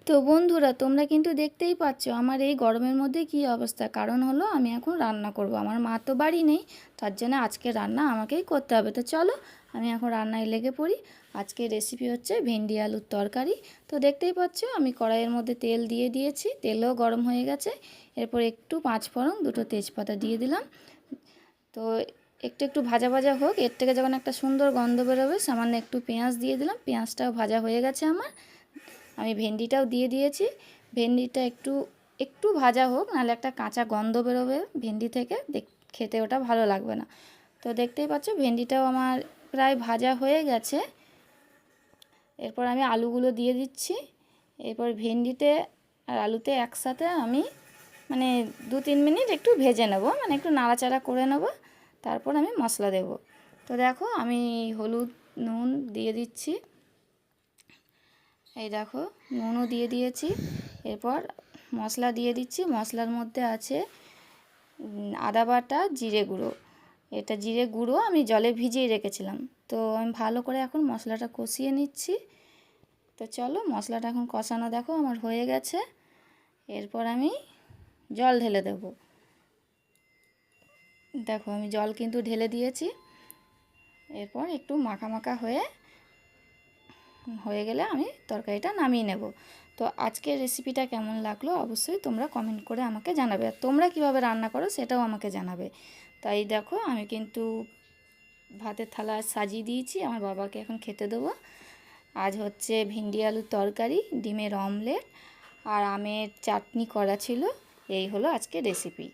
তো বন্ধুরা, তোমরা কিন্তু দেখতেই পাচ্ছ আমার এই গরমের মধ্যে কি অবস্থা। কারণ হলো আমি এখন রান্না করব, আমার মা তো বাড়ি নেই, তার জন্য আজকে রান্না আমাকেই করতে হবে। তো চলো আমি এখন রান্নায় লেগে পড়ি। আজকের রেসিপি হচ্ছে ভেন্ডি আলুর তরকারি। তো দেখতেই পাচ্ছ আমি কড়াইয়ের মধ্যে তেল দিয়ে দিয়েছি, তেলও গরম হয়ে গেছে। এরপর একটু পাঁচফোড়ন, দুটো তেজপাতা দিয়ে দিলাম। তো একটু একটু ভাজা ভাজা হোক, এর থেকে যখন একটা সুন্দর গন্ধ বেরোবে সামান্য একটু পেঁয়াজ দিয়ে দিলাম। পেঁয়াজটাও ভাজা হয়ে গেছে আমার। আমি ভেন্ডিটাও দিয়ে দিয়েছি। ভেন্ডিটা একটু একটু ভাজা হোক, নাহলে একটা কাঁচা গন্ধ বেরোবে ভেন্ডি থেকে, খেতে ওটা ভালো লাগবে না। তো দেখতেই পাচ্ছ ভেন্ডিটাও আমার প্রায় ভাজা হয়ে গেছে। এরপর আমি আলুগুলো দিয়ে দিচ্ছি। এরপর ভেন্ডিতে আর আলুতে একসাথে আমি 2-3 মিনিট একটু ভেজে নেব, একটু নাড়াচাড়া করে নেব। তারপর আমি মশলা দেব। তো দেখো আমি হলুদ নুন দিয়ে দিচ্ছি। এই দেখো নুনও দিয়ে দিয়েছি। এরপর মশলা দিয়ে দিচ্ছি। মশলার মধ্যে আছে আদা বাটা, জিরে গুঁড়ো। এটা জিরে গুঁড়ো আমি জলে ভিজিয়ে রেখেছিলাম। তো আমি ভালো করে এখন মশলাটা কষিয়ে নিচ্ছি। তো চলো মশলাটা এখন কষানো দেখো আমার হয়ে গেছে। এরপর আমি জল ঢেলে দেব। দেখো আমি জল কিন্তু ঢেলে দিয়েছি। এরপর একটু মাখা মাখা হয়ে গেলে আমি তরকারিটা নামিয়ে নেব। তো আজকের রেসিপিটা কেমন লাগলো অবশ্যই তোমরা কমেন্ট করে আমাকে জানাবে, আর তোমরা কিভাবে রান্না করো সেটাও আমাকে জানাবে। তাই দেখো আমি কিন্তু ভাতের থালা সাজিয়ে দিয়েছি, আমার বাবাকে এখন খেতে দেবো। আজ হচ্ছে ভেন্ডি আলুর তরকারি, ডিমের অমলেট আর আমের চাটনি করা ছিল। এই হলো আজকের রেসিপি।